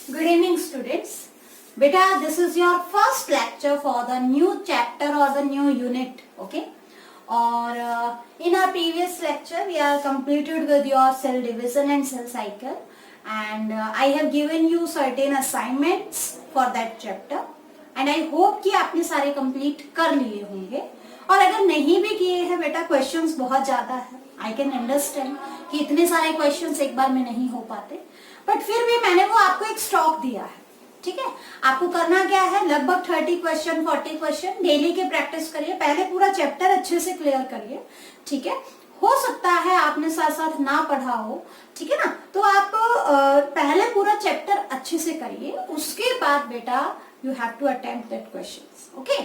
Good evening, students. Beta, this is your first lecture for the new chapter or the new unit. Okay. Or in our previous lecture, we are completed with your cell division and cell cycle, and I have given you certain assignments for that chapter. And I hope कि आपने सारे complete कर लिए होंगे. और अगर नहीं भी किए हैं बेटा, questions बहुत ज़्यादा है. I can understand कि इतने सारे questions एक बार में नहीं हो पाते. बट फिर भी मैंने वो आपको एक स्टॉक दिया है. ठीक है, आपको करना क्या है, लगभग 30 क्वेश्चन 40 क्वेश्चन डेली के प्रैक्टिस करिए. पहले पूरा चैप्टर अच्छे से क्लियर करिए. ठीक है, हो सकता है आपने साथ साथ ना पढ़ा हो. ठीक है ना, तो आप पहले पूरा चैप्टर अच्छे से करिए. उसके बाद बेटा you have to attempt that questions. Okay,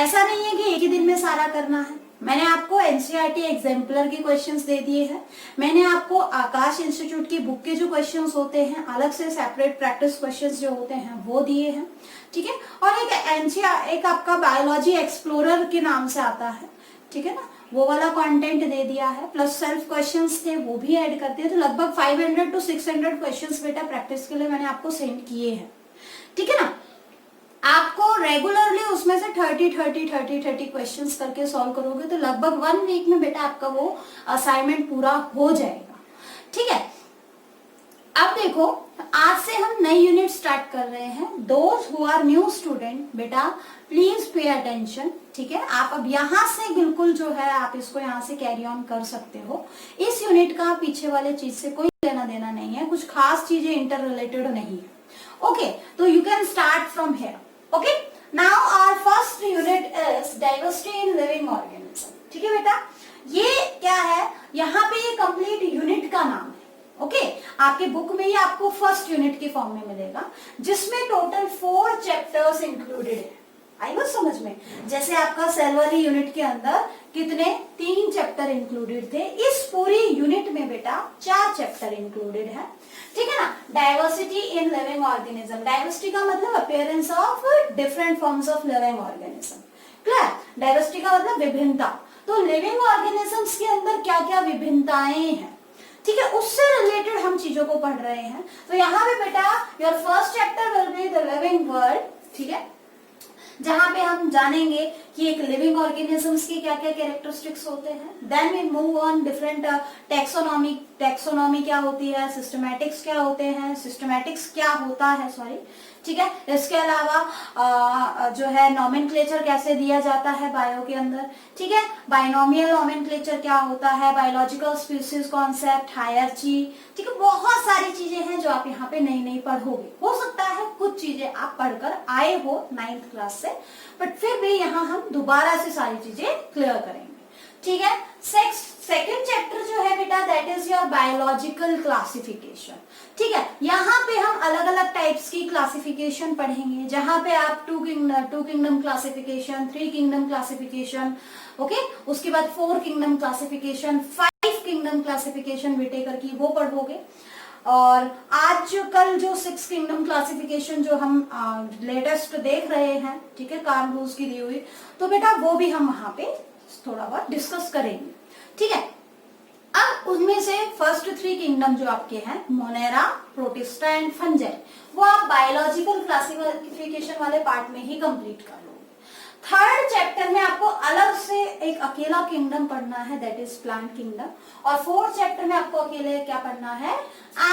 ऐसा नहीं है कि एक ही दिन में सारा करना है. मैंने आपको एनसीईआरटी एग्जाम्पलर के क्वेश्चंस दे दिए हैं. मैंने आपको आकाश इंस्टीट्यूट की बुक के जो क्वेश्चंस होते हैं, अलग से सेपरेट प्रैक्टिस क्वेश्चंस जो होते हैं वो दिए हैं. ठीक है, और एक आपका बायोलॉजी एक्सप्लोरर के नाम से आता है. ठीक है ना, वो वाला कंटेंट दे दिया है. प्लस सेल्फ क्वेश्चंस थे, वो भी ऐड करते हैं. तो लगभग 500 to 600 क्वेश्चंस बेटा प्रैक्टिस के लिए मैंने आपको सेंड किए हैं. ठीक है ना, आपको रेगुलरली उसमें से 30 क्वेश्चंस करके सॉल्व करोगे तो लगभग 1 वीक में बेटा आपका वो असाइनमेंट पूरा हो जाएगा. ठीक है, अब देखो, आज से हम नई यूनिट स्टार्ट कर रहे हैं. Those who are new student बेटा प्लीज पे अटेंशन. ठीक है, आप अब यहाँ से बिल्कुल जो है आप इसको यहाँ से कैरी ऑन कर सकते हो. इस यूनिट का पीछे वाले चीज से कोई लेना देना नहीं है, कुछ खास चीजें इंटर रिलेटेड नहीं है. ओके, तो you can start from here. Okay, now our first unit is diversity in living organism. ठीक है बेटा, ये क्या है, यहाँ पे ये कंप्लीट यूनिट का नाम है. ओके, आपके बुक में ये आपको फर्स्ट यूनिट के फॉर्म में मिलेगा, जिसमें टोटल 4 चैप्टर्स इंक्लूडेड है. आई बात समझ में? जैसे आपका सेल वाली यूनिट के अंदर कितने 3 चैप्टर इंक्लूडेड थे, इस पूरी यूनिट में बेटा 4 चैप्टर इंक्लूडेड है. ठीक है ना, diversity in living organism. Diversity का मतलब appearance of different forms of living organism. Clear? Diversity का मतलब विभिन्नता. तो लिविंग ऑर्गेनिजम्स के अंदर क्या क्या विभिन्नताएं हैं, ठीक है, उससे रिलेटेड हम चीजों को पढ़ रहे हैं. तो यहाँ पे बेटा your first chapter will be the living world. ठीक है, जहां पे हम जानेंगे कि एक लिविंग ऑर्गेनिजम्स के क्या क्या कैरेक्टरिस्टिक्स होते हैं. Then we move on different taxonomy. Taxonomy क्या होती है, सिस्टमैटिक्स क्या होते हैं, सिस्टमैटिक्स क्या होता है, सॉरी. ठीक है, इसके अलावा जो है नॉमेनक्लेचर कैसे दिया जाता है बायो के अंदर. ठीक है, बाइनोमियल नॉमेनक्लेचर क्या होता है, बायोलॉजिकल स्पीसीज कॉन्सेप्ट, हायरार्ची. ठीक है, बहुत सारी चीजें हैं जो आप यहाँ पे नई नई पढ़ोगे. हो सकता है कुछ चीजें आप पढ़कर आए हो 9th क्लास से, बट फिर भी यहाँ हम दोबारा से सारी चीजें क्लियर करेंगे. ठीक है, सेकेंड चैप्टर जो है बेटा that is your biological classification. ठीक है, यहाँ पे हम अलग अलग टाइप्स की क्लासिफिकेशन पढ़ेंगे, जहां पे आप two kingdom classification, 3 kingdom classification, okay, उसके बाद 4 kingdom classification, 5 kingdom classification Whittaker की वो पढ़ोगे. और आज कल जो 6 किंगडम क्लासिफिकेशन जो हम लेटेस्ट देख रहे हैं, ठीक है, कार्ल रूस की दी हुई, तो बेटा वो भी हम वहां पे थोड़ा बहुत डिस्कस करेंगे. ठीक है, अब उनमें से फर्स्ट 3 किंगडम जो आपके हैं, मोनेरा, प्रोटिस्टा एंड फंजाई, वो आप बायोलॉजिकल क्लासिफिकेशन वाले पार्ट में ही कंप्लीट कर लोगे. थर्ड चैप्टर में आपको अलग से एक अकेला किंगडम पढ़ना है, दैट इज प्लांट किंगडम. और 4th चैप्टर में आपको अकेले क्या पढ़ना है,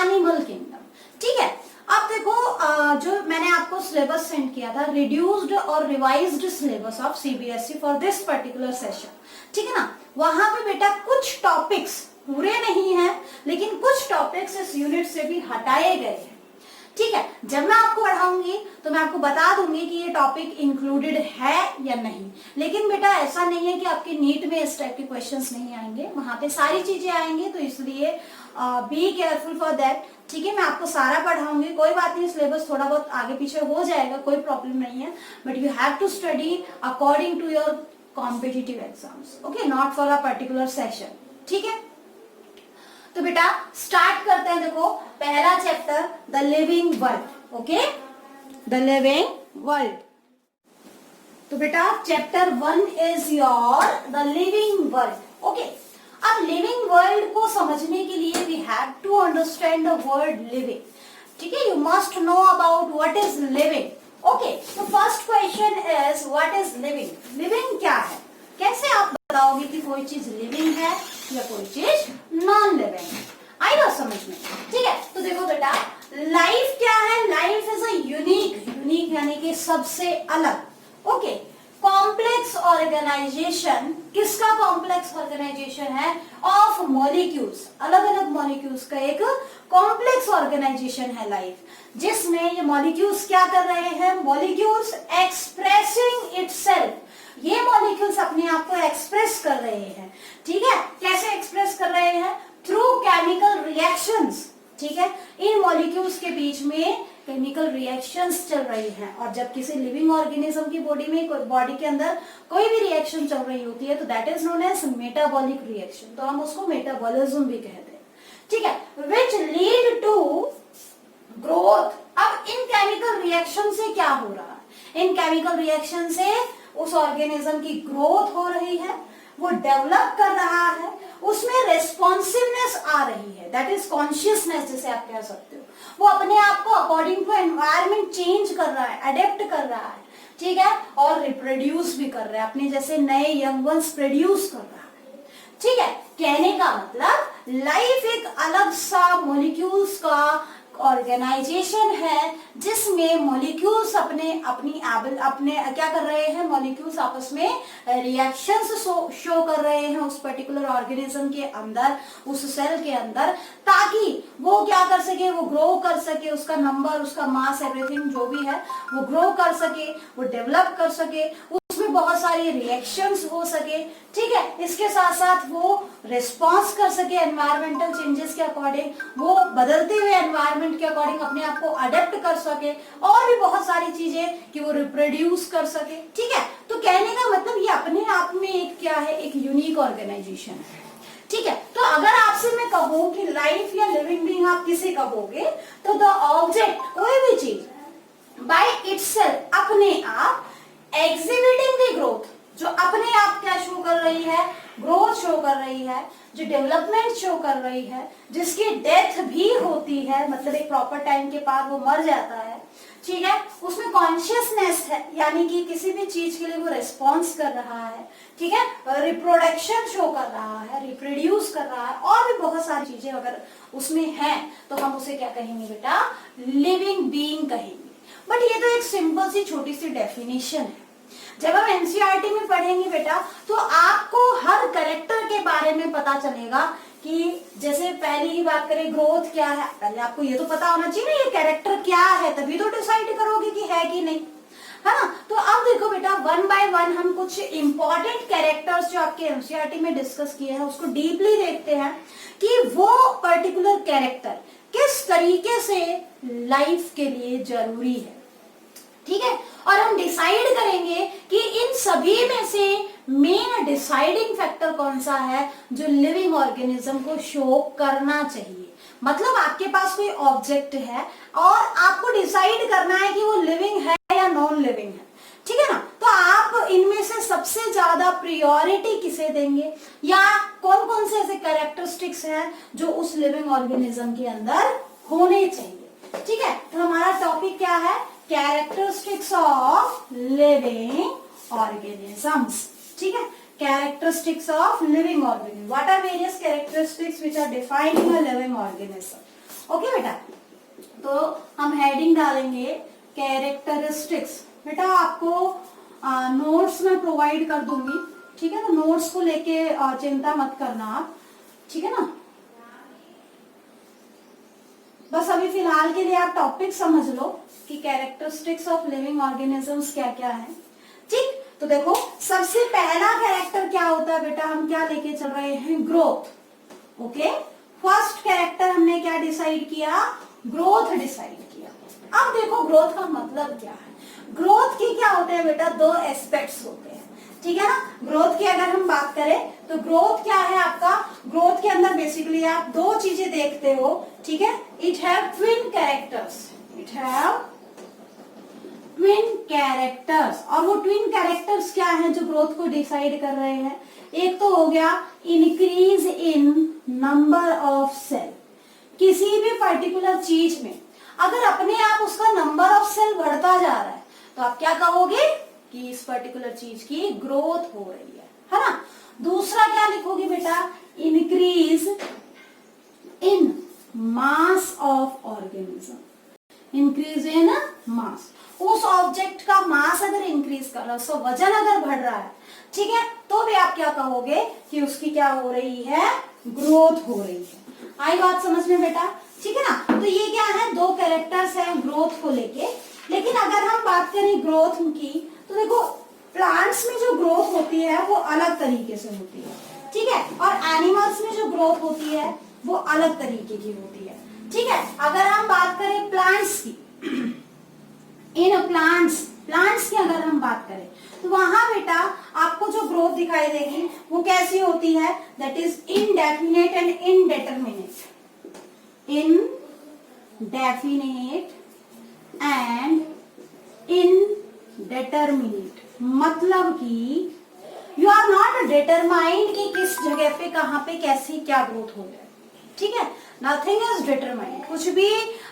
एनिमल किंगडम. ठीक है, अब देखो जो मैंने आपको सिलेबस सेंड किया था, रिड्यूस्ड और revised syllabus of CBSE for this particular session. ठीक है ना, वहां पे बेटा कुछ टॉपिक्स पूरे नहीं है, लेकिन कुछ टॉपिक्स इस यूनिट से भी हटाए गए हैं. ठीक है, जब मैं आपको पढ़ाऊंगी तो मैं आपको बता दूंगी कि ये टॉपिक इंक्लूडेड है या नहीं. लेकिन बेटा ऐसा नहीं है कि आपके नीट में इस टाइप के क्वेश्चंस नहीं आएंगे, वहां पे सारी चीजें आएंगी. तो इसलिए बी केयरफुल फॉर दैट. ठीक है, मैं आपको सारा पढ़ाऊंगी, कोई बात नहीं, सिलेबस थोड़ा बहुत आगे पीछे हो जाएगा, कोई प्रॉब्लम नहीं है. But you have to study according to your competitive exams. Okay, not for a particular session. ठीक है, तो बेटा स्टार्ट करते हैं. देखो, पहला chapter the living world. Okay, the living world. तो बेटा chapter 1 is your the living world. Okay, अब लिविंग वर्ल्ड को समझने के लिए we have to understand the word living. ठीक है, you must know about what is living. Okay, तो first question is what is living. Living क्या है, कैसे आप बताओगे कि कोई चीज लिविंग है या कोई चीज नॉन लिविंग है, आएगा समझ में। ठीक है, तो देखो बेटा, लाइफ क्या है, life is a unique, unique यानी कि सबसे अलग। ओके, कॉम्प्लेक्स ऑर्गेनाइजेशन, किसका कॉम्प्लेक्स ऑर्गेनाइजेशन है, ऑफ मॉलिक्यूल्स, अलग अलग मॉलिक्यूल्स का एक कॉम्प्लेक्स ऑर्गेनाइजेशन है लाइफ, जिसमें ये मॉलिक्यूल्स क्या कर रहे हैं, मॉलिक्यूल्स एक्सप्रेसिंग इटसेल्फ, ये मॉलिक्यूल्स अपने आप को एक्सप्रेस कर रहे हैं। ठीक है, कैसे एक्सप्रेस कर रहे हैं, थ्रू केमिकल रिएक्शंस। ठीक है, इन मॉलिक्यूल्स के बीच में केमिकल रिएक्शंस चल रही हैं, और जब किसी लिविंग ऑर्गेनिज्म की बॉडी के अंदर कोई भी रिएक्शन चल रही होती है तो that is known as metabolic reaction, तो हम उसको मेटाबॉलिज्म भी कहते हैं। ठीक है, विच लीड टू ग्रोथ। अब इन केमिकल रिएक्शन से क्या हो रहा है, इन केमिकल रिएक्शन से उस ऑर्गेनिज्म की ग्रोथ हो रही है, वो डेवलप कर रहा है, उसमें रेस्पॉन्सिवनेस आ रही है, दैट इज कॉन्शियसनेस जिसे आप कह सकते हो, वो अपने आप को अकॉर्डिंग टू एनवायरमेंट चेंज कर रहा है, अडेप्ट कर रहा है। ठीक है, और रिप्रोड्यूस भी कर रहा है, अपने जैसे नए यंग वंस प्रोड्यूस कर रहा है। ठीक है, कहने का मतलब लाइफ एक अलग सा मॉलिक्यूल्स का ऑर्गेनाइजेशन है, जिसमें मॉलिक्यूल्स अपने क्या कर रहे हैं, मॉलिक्यूल्स आपस में रिएक्शंस शो कर रहे हैं उस पर्टिकुलर ऑर्गेनिज्म के अंदर, उस सेल के अंदर, ताकि वो क्या कर सके, वो ग्रो कर सके, उसका नंबर, उसका मास, एवरीथिंग जो भी है वो ग्रो कर सके, वो डेवलप कर सके, उसमें बहुत सारी रिएक्शंस हो सके। ठीक है, इसके साथ साथ वो रिस्पॉन्स कर सके एनवायरमेंटल चेंजेस के अकॉर्डिंग, वो बदलते हुए एनवायरमेंट के अकॉर्डिंग अपने आप को अडेप्ट कर सके, और भी बहुत सारी चीजें कि वो रिप्रोड्यूस कर सके। ठीक है, तो कहने का मतलब ये अपने आप में एक क्या है, एक यूनिक ऑर्गेनाइजेशन है। ठीक है, तो अगर आपसे मैं कहूं कि लाइफ या लिविंग बीइंग आप किसे कहोगे, तो द ऑब्जेक्ट, कोई भी चीज बाय इटसेल्फ, अपने आप, एग्जिबिटिंग द ग्रोथ, जो अपने आप क्या शो कर रही है, ग्रोथ शो कर रही है, जो डेवलपमेंट शो कर रही है, जिसकी डेथ भी होती है, मतलब एक प्रॉपर टाइम के बाद वो मर जाता है। ठीक है, उसमें कॉन्शियसनेस है, यानी कि किसी भी चीज के लिए वो रिस्पॉन्स कर रहा है। ठीक है, रिप्रोडक्शन शो कर रहा है, रिप्रोड्यूस कर रहा है, और भी बहुत सारी चीजें अगर उसमें है तो हम उसे क्या कहेंगे बेटा, लिविंग बीइंग कहेंगे। बट ये तो एक सिंपल सी छोटी सी डेफिनेशन है। जब हम एनसीईआरटी में पढ़ेंगे बेटा, तो आपको हर कैरेक्टर के बारे में पता चलेगा कि जैसे पहली ही बात करें, ग्रोथ क्या है, पहले आपको ये तो पता होना चाहिए ना, ये कैरेक्टर क्या है, तभी तो डिसाइड करोगे कि है कि नहीं, है ना। तो अब देखो बेटा, वन बाय वन हम कुछ इंपॉर्टेंट कैरेक्टर्स जो आपके एनसीईआरटी में डिस्कस किए हैं उसको डीपली देखते हैं कि वो पर्टिकुलर कैरेक्टर किस तरीके से लाइफ के लिए जरूरी है। ठीक है, और हम डिसाइड करेंगे कि इन सभी में से मेन डिसाइडिंग फैक्टर कौन सा है जो लिविंग ऑर्गेनिज्म को शो करना चाहिए। मतलब आपके पास कोई ऑब्जेक्ट है और आपको डिसाइड करना है कि वो लिविंग है या नॉन लिविंग है। ठीक है ना, तो आप इनमें से सबसे ज्यादा प्रायोरिटी किसे देंगे, या कौन कौन से ऐसे कैरेक्टरिस्टिक्स हैं जो उस लिविंग ऑर्गेनिज्म के अंदर होने चाहिए। ठीक है, तो हमारा टॉपिक क्या है, कैरेक्टरिस्टिक्स ऑफ लिविंग ऑर्गेनिजम्स। ठीक है, characteristics of living organism. What are various characteristics which are defined in a living organism? Okay बेटा, तो हम हेडिंग डालेंगे कैरेक्टरिस्टिक्स। बेटा आपको नोट्स में प्रोवाइड कर दूंगी, ठीक है ना, नोट्स को लेके चिंता मत करना आप, ठीक है ना। बस अभी फिलहाल के लिए आप टॉपिक समझ लो कि कैरेक्टरिस्टिक्स ऑफ लिविंग ऑर्गेनिजम्स क्या क्या है। ठीक, तो देखो सबसे पहला कैरेक्टर क्या होता है बेटा, हम क्या लेके चल रहे हैं, ग्रोथ। ओके, फर्स्ट कैरेक्टर हमने क्या डिसाइड किया, ग्रोथ डिसाइड किया। अब देखो ग्रोथ का मतलब क्या है, ग्रोथ के क्या होते हैं बेटा, दो एस्पेक्ट्स होते हैं। ठीक है ना, ग्रोथ की अगर हम बात करें तो ग्रोथ क्या है आपका, ग्रोथ के अंदर बेसिकली आप दो चीजें देखते हो। ठीक है, it have twin characters, it have twin characters. और वो ट्विन कैरेक्टर्स क्या हैं जो ग्रोथ को डिसाइड कर रहे हैं, एक तो हो गया increase in number of cell. किसी भी पर्टिकुलर चीज में अगर अपने आप उसका नंबर ऑफ सेल बढ़ता जा रहा है तो आप क्या कहोगे कि इस पर्टिकुलर चीज की ग्रोथ हो रही है ना। दूसरा क्या लिखोगे बेटा, increase in mass of organism, increase in mass, उस ऑब्जेक्ट का मास अगर इंक्रीज कर रहा है, उसका वजन अगर बढ़ रहा है, ठीक है, तो भी आप क्या कहोगे कि उसकी क्या हो रही है, ग्रोथ हो रही है। आई बात समझ में बेटा, ठीक है ना। तो ये क्या है, दो कैरेक्टर्स है ग्रोथ को लेके। लेकिन अगर हम बात करें ग्रोथ की, तो देखो प्लांट्स में जो ग्रोथ होती है वो अलग तरीके से होती है, ठीक है, और एनिमल्स में जो ग्रोथ होती है वो अलग तरीके की होती है, ठीक है। अगर हम बात करें प्लांट्स की, इन प्लांट्स की अगर हम बात करें तो वहां बेटा आपको जो ग्रोथ दिखाई देगी वो कैसी होती है, that is indefinite and indeterminate, indefinite and indeterminate, मतलब कि यू आर नॉट डिटरमाइंड कि किस जगह पे कहां पे कैसी क्या ग्रोथ हो जाए, ठीक है। नथिंग इज डिटरमाइंड, कुछ भी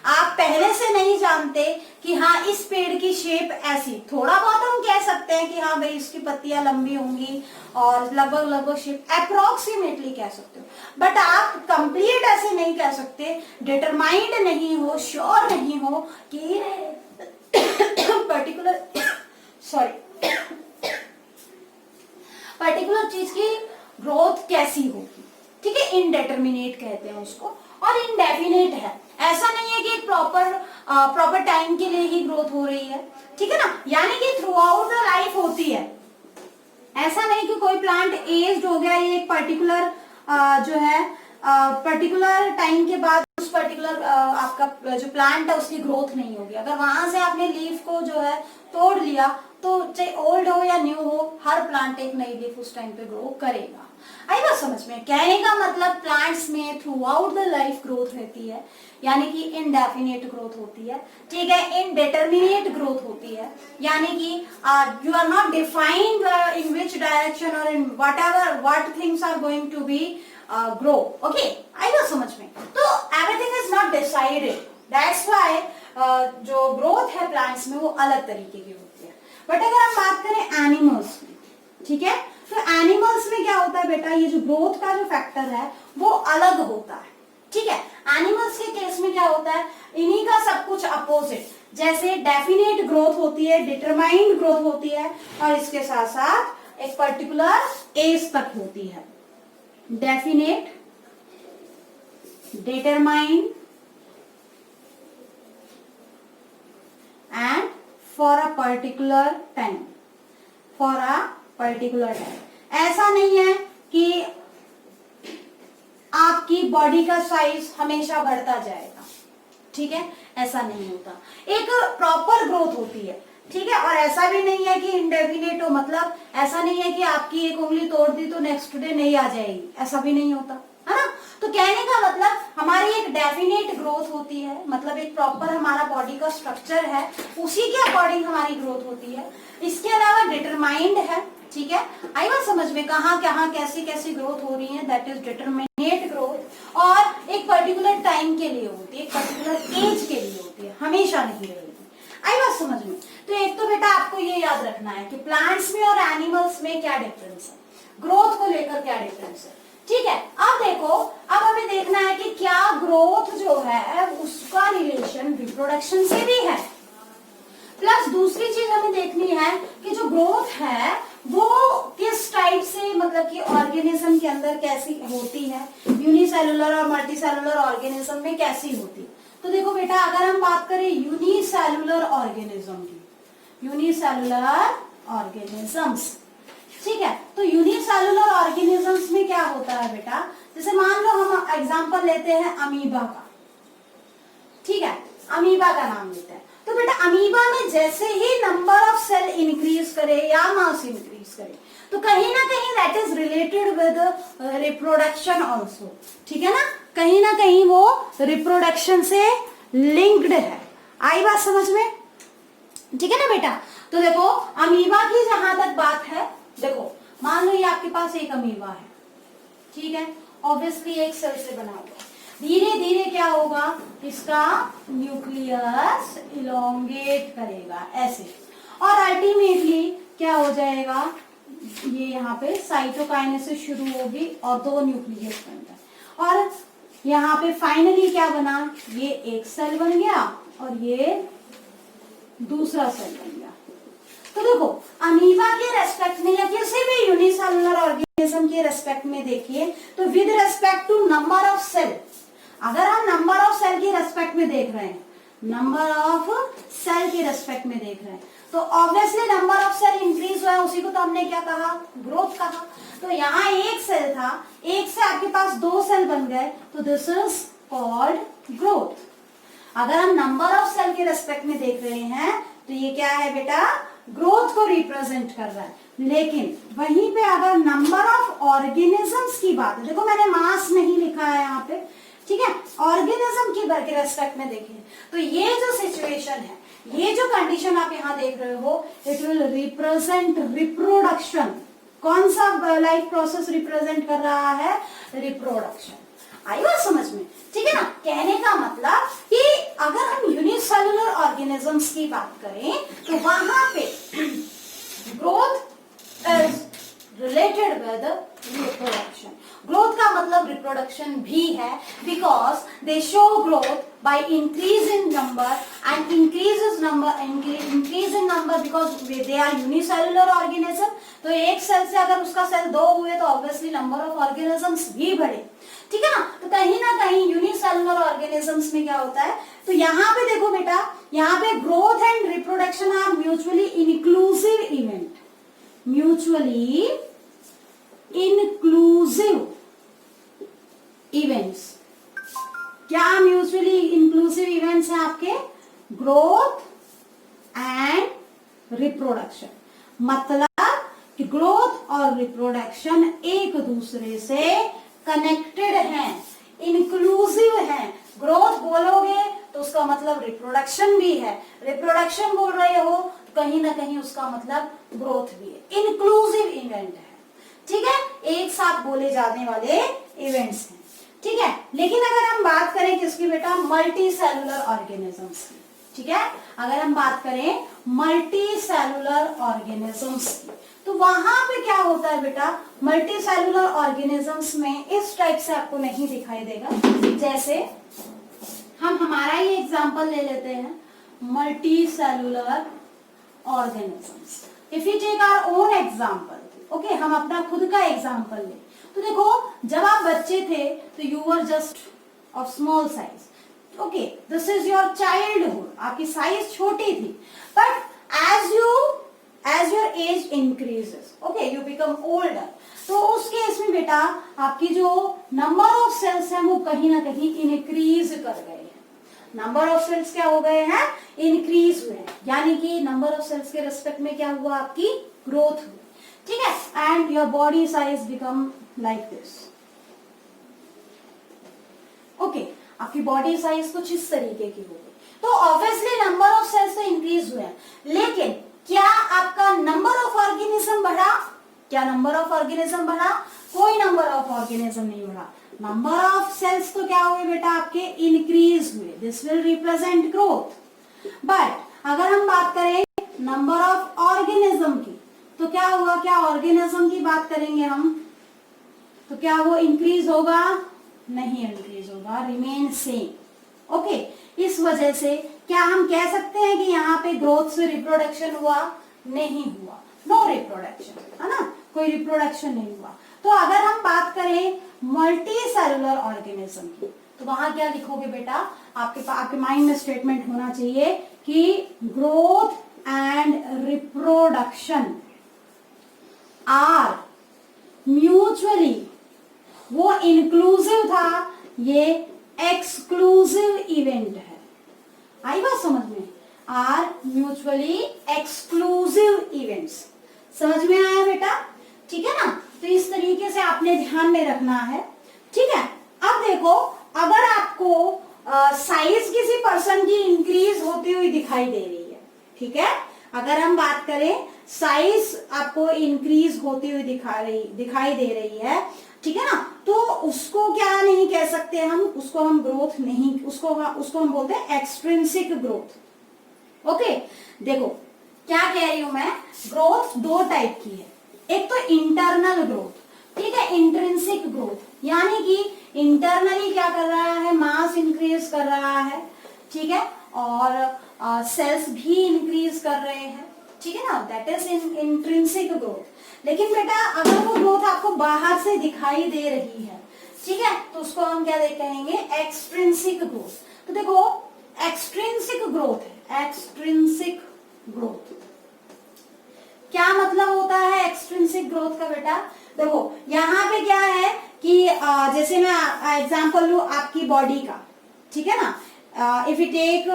आप पहले से नहीं जानते कि हाँ इस पेड़ की शेप ऐसी, थोड़ा बहुत हम कह सकते हैं कि हाँ भाई इसकी पत्तियां लंबी होंगी और लगभग शेप अप्रोक्सीमेटली कह सकते हो, बट आप कंप्लीट ऐसे नहीं कह सकते, डिटरमाइंड नहीं हो, श्योर नहीं हो कि पर्टिकुलर चीज की ग्रोथ कैसी होगी, ठीक है। इनडेटरमिनेट कहते हैं उसको, और इनडेफिनेट है, ऐसा नहीं है कि एक प्रॉपर टाइम के लिए ही ग्रोथ हो रही है, ठीक है ना, यानी कि थ्रू आउट द लाइफ होती है। ऐसा नहीं कि कोई प्लांट एज्ड हो गया, ये एक पर्टिकुलर जो है पर्टिकुलर टाइम के बाद उस पर्टिकुलर आपका जो प्लांट है उसकी ग्रोथ नहीं होगी। अगर वहां से आपने लीफ को जो है तोड़ लिया तो चाहे ओल्ड हो या न्यू हो, हर प्लांट एक नई लीफ उस टाइम पे ग्रो करेगा। आई बात समझ में, कहने का मतलब प्लांट्स में through out the life growth रहती है, यानी कि इनडेफिनेट ग्रोथ होती है, ठीक है, इनडेटरमिनेट ग्रोथ होती है, यानी कि you are not defined in which direction और in what things are going to be grow, okay. आई बात समझ में, तो everything is not decided, that's why जो ग्रोथ है प्लांट्स में वो अलग तरीके की होती है। बट अगर हम बात करें एनिमल्स में, ठीक है, तो एनिमल्स में क्या होता है बेटा, ये जो ग्रोथ का जो फैक्टर है वो अलग होता है, ठीक है। एनिमल्स के केस में क्या होता है, इन्हीं का सब कुछ अपोजिट, जैसे डेफिनेट ग्रोथ होती है, डिटरमाइंड ग्रोथ होती है, और इसके साथ साथ एक पर्टिकुलर एज तक होती है, definite, determined and for a particular time, for a particular time. ऐसा नहीं है कि आपकी बॉडी का साइज हमेशा बढ़ता जाएगा, ठीक है, ऐसा नहीं होता, एक प्रॉपर ग्रोथ होती है, ठीक है। और ऐसा भी नहीं है कि इंडेफिनेट हो, मतलब ऐसा नहीं है कि आपकी एक उंगली तोड़ दी तो नेक्स्ट डे नहीं आ जाएगी, ऐसा भी नहीं होता, है ना। तो कहने का मतलब हमारी एक डेफिनेट ग्रोथ होती है, मतलब एक प्रॉपर हमारा बॉडी का स्ट्रक्चर है, उसी के अकॉर्डिंग हमारी ग्रोथ होती है। इसके अलावा डिटरमाइंड है, ठीक है। आई बात समझ में, कहाँ कहाँ कैसी कैसी ग्रोथ हो रही है, दैट इज डिटरमिनेट ग्रोथ, और एक पर्टिकुलर टाइम के लिए होती है, एक पर्टिकुलर एज के लिए होती है, हमेशा नहीं रहेगी। आई बात समझ में। तो एक तो बेटा आपको ये याद रखना है कि प्लांट्स में और एनिमल्स में क्या डिफरेंस है, ग्रोथ को लेकर क्या डिफरेंस है, ठीक है। अब देखो, अब हमें देखना है कि क्या ग्रोथ जो है उसका रिलेशन रिप्रोडक्शन से भी है, प्लस दूसरी चीज हमें देखनी है कि जो ग्रोथ है वो किस टाइप से, मतलब कि ऑर्गेनिज्म के अंदर कैसी होती है, यूनिसेलुलर और मल्टीसेलुलर ऑर्गेनिज्म में कैसी होती है। तो देखो बेटा, अगर हम बात करें यूनिसेलुलर ऑर्गेनिज्म की, यूनिसेलुलर ऑर्गेनिजम्स, ठीक है, तो यूनिसेलुलर ऑर्गेनिजम्स में क्या होता है बेटा, जैसे मान लो हम एग्जांपल लेते हैं अमीबा का, ठीक है, अमीबा का नाम लेते हैं। तो बेटा अमीबा में जैसे ही नंबर ऑफ सेल इंक्रीज करे या मास इंक्रीज करे, तो कहीं ना कहीं that is related with reproduction also, ठीक है ना, कहीं ना कहीं वो रिप्रोडक्शन से लिंक्ड है। आई बात समझ में, ठीक है ना बेटा। तो देखो अमीबा की जहां तक बात है, देखो मान लो ये आपके पास एक अमीबा है, ठीक है, ऑब्वियसली एक सेल से बना हुआ है। धीरे धीरे क्या होगा, इसका न्यूक्लियस इलोंगेट करेगा ऐसे, और अल्टीमेटली क्या हो जाएगा, ये यहाँ पे साइटोकाइनेसिस शुरू होगी और 2 न्यूक्लियस बन गए, और यहाँ पे फाइनली क्या बना, ये एक सेल बन गया और ये दूसरा सेल बन गया। तो देखो अमीबा के रेस्पेक्ट में या किसी भी यूनिसेलुलर ऑर्गेनिज्म के रेस्पेक्ट में देखिए तो with respect to number of cell, अगर हम नंबर ऑफ सेल के रेस्पेक्ट में देख रहे हैं, नंबर ऑफ सेल के रेस्पेक्ट में देख रहे हैं, तो obviously number of cell increase हुआ है, उसी को तो हमने क्या कहा, ग्रोथ कहा। तो यहाँ एक सेल था, एक से आपके पास 2 सेल बन गए, तो दिस इज कॉल्ड ग्रोथ। अगर हम नंबर ऑफ सेल के रेस्पेक्ट में देख रहे हैं तो ये क्या है बेटा, ग्रोथ को रिप्रेजेंट कर रहा है। लेकिन वहीं पे अगर नंबर ऑफ ऑर्गेनिजम्स की बात है, देखो मैंने मास नहीं लिखा है यहाँ पे, ठीक है, ऑर्गेनिज्म की रेस्पेक्ट में देखिए तो ये जो सिचुएशन है, ये जो कंडीशन आप यहाँ देख रहे हो, इट विल रिप्रेजेंट रिप्रोडक्शन। कौन सा लाइफ प्रोसेस रिप्रेजेंट कर रहा है, रिप्रोडक्शन। आई बात समझ में, ठीक है ना। कहने का मतलब कि अगर हम यूनिसेलुलर ऑर्गेनिजम्स की बात करें तो वहां पे growth is related with reproduction. Growth का मतलब रिप्रोडक्शन भी है, because they show growth by increase in number and increase in number because they are unicellular organism. तो एक सेल से अगर उसका सेल 2 हुए तो ऑब्वियसली नंबर ऑफ ऑर्गेनिजम्स भी बढ़े, ठीक है ना। तो कहीं ना कहीं यूनिसेलुलर ऑर्गेनिजम्स में क्या होता है, तो यहाँ पे देखो बेटा, यहाँ पे growth and reproduction are mutually inclusive event, mutually inclusive events. क्या म्यूचुअली इंक्लूसिव इवेंट्स हैं आपके, ग्रोथ एंड रिप्रोडक्शन। मतलब कि ग्रोथ और रिप्रोडक्शन एक दूसरे से कनेक्टेड हैं, इंक्लूसिव हैं। ग्रोथ बोलोगे तो उसका मतलब रिप्रोडक्शन भी है, रिप्रोडक्शन बोल रहे हो तो कहीं ना कहीं उसका मतलब ग्रोथ भी है। इंक्लूसिव इवेंट है, ठीक है, एक साथ बोले जाने वाले इवेंट्स हैं, ठीक है। लेकिन अगर हम बात करें किसकी बेटा, मल्टी सेलुलर ऑर्गेनिजम्स की, ठीक है, अगर हम बात करें मल्टी सेलुलर ऑर्गेनिजम्स की, तो वहां पे क्या होता है बेटा, मल्टी सेलुलर ऑर्गेनिजम्स में इस टाइप से आपको नहीं दिखाई देगा। जैसे हम हमारा ही एग्जांपल ले लेते हैं, multi cellular organisms. If you take our own example, okay, हम अपना खुद का एग्जांपल ले, तो देखो जब आप बच्चे थे तो you were just of small size, okay, this is your childhood, आपकी साइज छोटी थी, but as your age increases, okay, you become older, तो उस केस में बेटा आपकी जो नंबर ऑफ सेल्स हैं वो कहीं ना कहीं इंक्रीज कर गए हैं। नंबर ऑफ सेल्स क्या हो गए हैं, इंक्रीज हुए हैं, यानी कि नंबर ऑफ सेल्स के रिस्पेक्ट में क्या हुआ, आपकी ग्रोथ हुई, ठीक है, and your body size become like this, okay, आपकी बॉडी साइज कुछ इस तरीके की होगी। तो ऑब्वियसली नंबर ऑफ सेल्स तो इंक्रीज हुए हैं, लेकिन क्या आपका नंबर ऑफ ऑर्गेनिज्म बढ़ा, क्या नंबर ऑफ ऑर्गेनिज्म बढ़ा, कोई नंबर ऑफ ऑर्गेनिज्म नहीं बढ़ा। नंबर ऑफ सेल्स तो क्या हुए बेटा, आपके इंक्रीज हुए, this will represent growth. But अगर हम बात करें नंबर ऑफ ऑर्गेनिज्म की, तो क्या हुआ, क्या ऑर्गेनिज्म की बात करेंगे हम, तो क्या वो इंक्रीज होगा, नहीं इंक्रीज होगा, रिमेन सेम, ओके। इस वजह से क्या हम कह सकते हैं कि यहाँ पे ग्रोथ से रिप्रोडक्शन हुआ, नहीं हुआ, नो रिप्रोडक्शन, है ना, कोई रिप्रोडक्शन नहीं हुआ। तो अगर हम बात करें मल्टी सेलुलर ऑर्गेनिज्म की, तो वहां क्या लिखोगे बेटा, आपके माइंड में स्टेटमेंट होना चाहिए कि growth and reproduction are mutually, वो इंक्लूसिव था, ये एक्सक्लूसिव इवेंट है। आई बात समझ में, आर म्यूचुअली एक्सक्लूसिव इवेंट्स, समझ में आया बेटा, ठीक है ना। तो इस तरीके से आपने ध्यान में रखना है, ठीक है। अब देखो, अगर आपको साइज किसी पर्सन की इंक्रीज होती हुई दिखाई दे रही है, ठीक है, अगर हम बात करें साइज आपको इंक्रीज होती हुई दिखाई दे रही है, ठीक है ना। तो उसको क्या नहीं कह सकते हम, उसको हम ग्रोथ नहीं, उसको हम बोलते हैं एक्सट्रिंसिक ग्रोथ। ओके, देखो क्या कह रही हूं मैं, ग्रोथ दो टाइप की है, एक तो इंटरनल ग्रोथ, ठीक है, इंट्रिंसिक ग्रोथ, यानी कि इंटरनली क्या कर रहा है, मास इंक्रीज कर रहा है, ठीक है, और सेल्स भी इंक्रीज कर रहे हैं, ठीक है ना, दैट इज इंट्रिंसिक ग्रोथ। लेकिन बेटा अगर वो ग्रोथ आपको बाहर से दिखाई दे रही है, ठीक है, तो उसको हम क्या कहेंगे, एक्सट्रिंसिक ग्रोथ। तो देखो एक्सट्रिंसिक ग्रोथ है, एक्सट्रिंसिक ग्रोथ क्या मतलब होता है एक्सट्रिंसिक ग्रोथ का बेटा, देखो यहाँ पे क्या है कि जैसे मैं एग्जांपल लूं आपकी बॉडी का, ठीक है ना, if you take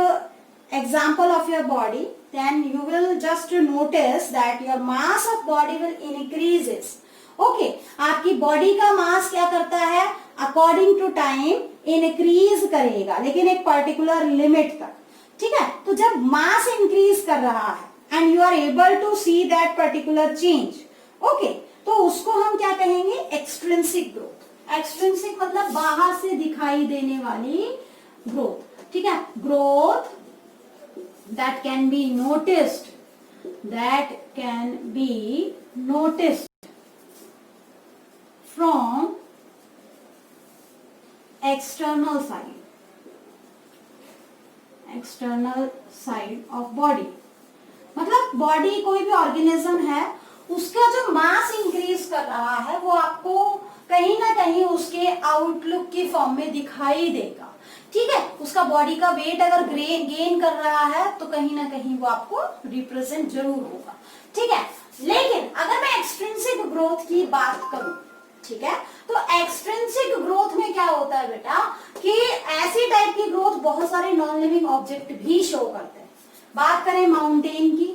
example of your body then you will just notice that your mass of body will increases. Okay, आपकी बॉडी का मास क्या करता है, अकॉर्डिंग टू टाइम इंक्रीज करेगा, लेकिन एक पर्टिकुलर लिमिट तक, ठीक है। तो जब मास इंक्रीज कर रहा है and you are able to see that particular change, okay, तो उसको हम क्या कहेंगे, एक्सट्रिंसिक ग्रोथ। एक्सट्रिंसिक मतलब बाहर से दिखाई देने वाली ग्रोथ, ठीक है, growth that can be noticed, that can be noticed from external side of body। मतलब बॉडी कोई भी ऑर्गेनिज्म है उसका जो मास इंक्रीज कर रहा है वो आपको कहीं ना कहीं उसके आउटलुक की फॉर्म में दिखाई देगा, ठीक है। उसका बॉडी का वेट अगर गेन कर रहा है तो कहीं ना कहीं वो आपको रिप्रेजेंट जरूर होगा, ठीक है। लेकिन अगर मैं एक्सट्रिंसिक ग्रोथ की बात करूं, ठीक है, तो एक्सट्रिंसिक ग्रोथ में क्या होता है बेटा कि ऐसी टाइप की ग्रोथ बहुत सारे नॉन लिविंग ऑब्जेक्ट भी शो करते हैं। बात करें माउंटेन की,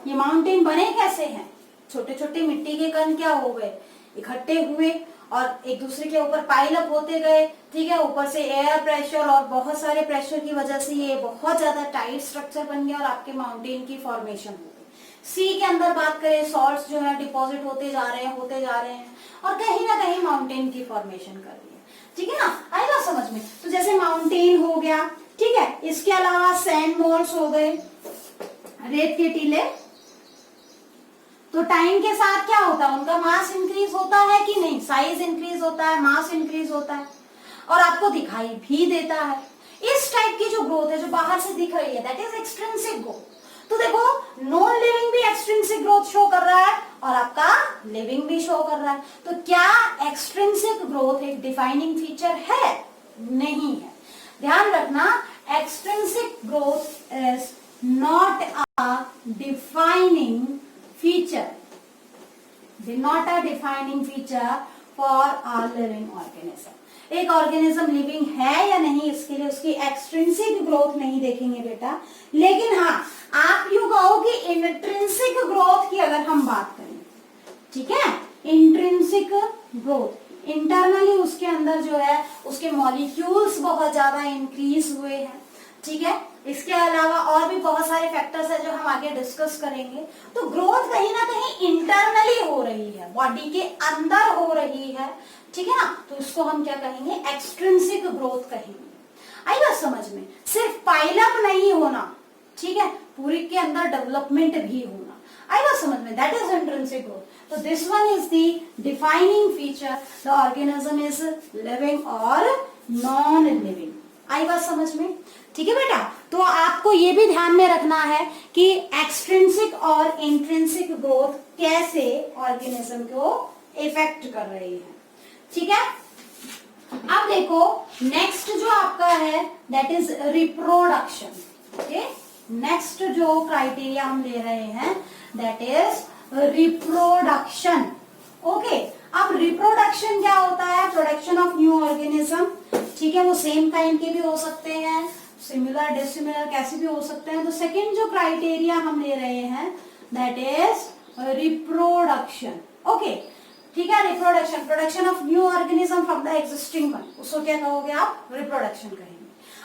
ये माउंटेन बने कैसे हैं, छोटे छोटे मिट्टी के कण क्या हो गए, इकट्ठे हुए और एक दूसरे के ऊपर पाइल अप होते गए, ठीक है, ऊपर से एयर प्रेशर और बहुत सारे प्रेशर की वजह से ये बहुत ज्यादा टाइट स्ट्रक्चर बन गया और आपके माउंटेन की फॉर्मेशन हो गई। सी के अंदर बात करें, सॉल्ट्स जो है डिपॉजिट होते जा रहे हैं और कहीं ना कहीं माउंटेन की फॉर्मेशन कर रही है, ठीक है ना, आएगा समझ में। तो जैसे माउंटेन हो गया, ठीक है, इसके अलावा सैंड मोल्स हो गए, रेत के टीले, तो टाइम के साथ क्या होता है, उनका मास इंक्रीज होता है कि नहीं, साइज इंक्रीज होता है, मास इंक्रीज होता है और आपको दिखाई भी देता है। इस टाइप की जो ग्रोथ है जो बाहर से दिख रही है दैट इज एक्सट्रिंसिक ग्रोथ। तो देखो नॉन लिविंग भी एक्सट्रिंसिक ग्रोथ शो कर रहा है और आपका लिविंग भी शो कर रहा है। तो क्या एक्सट्रिंसिक ग्रोथ एक डिफाइनिंग फीचर है? नहीं है। ध्यान रखना, extrinsic growth is not a defining feature, not a defining feature for a living organism। एक ऑर्गेनिज्म लिविंग है या नहीं इसके लिए उसकी एक्सट्रिंसिक ग्रोथ नहीं देखेंगे बेटा, लेकिन हाँ आप यूं कहो कि इंट्रिंसिक ग्रोथ की अगर हम बात करें, ठीक है, इंट्रिंसिक ग्रोथ, इंटरनली उसके अंदर जो है उसके मॉलिक्यूल्स बहुत ज्यादा इंक्रीज हुए हैं, ठीक है। इसके अलावा और भी बहुत सारे फैक्टर्स हैं जो हम आगे डिस्कस करेंगे। तो ग्रोथ कहीं ना कहीं इंटरनली हो रही है, बॉडी के अंदर हो रही है, ठीक है ना, तो उसको हम क्या कहेंगे, एक्सट्रिंसिक ग्रोथ कहेंगे। आई बात समझ में? सिर्फ पाइलअप नहीं होना, ठीक है, पूरी के अंदर डेवलपमेंट भी होना, आई बात समझ में, दैट इज इंट्रिंसिक ग्रोथ। तो this one is the defining feature, the organism is living और नॉन लिविंग। आई बात समझ में? ठीक है बेटा, तो आपको ये भी ध्यान में रखना है कि एक्सट्रिंसिक और इंट्रिंसिक ग्रोथ कैसे ऑर्गेनिज्म को इफेक्ट कर रही है, ठीक है। अब देखो नेक्स्ट जो आपका है that is reproduction. Okay, next जो क्राइटेरिया हम ले रहे हैं दैट इज रिप्रोडक्शन। ओके, अब रिप्रोडक्शन क्या होता है? प्रोडक्शन ऑफ न्यू ऑर्गेनिज्म, ठीक है, वो सेम काइंड के भी हो सकते हैं, सिमिलर डिसिमिलर कैसे भी हो सकते हैं। तो सेकंड जो क्राइटेरिया हम ले रहे हैं दैट इज रिप्रोडक्शन। ओके, ठीक है, reproduction, production of new organism from the existing one, उसको क्या कहोगे आप? रिप्रोडक्शन कहेंगे।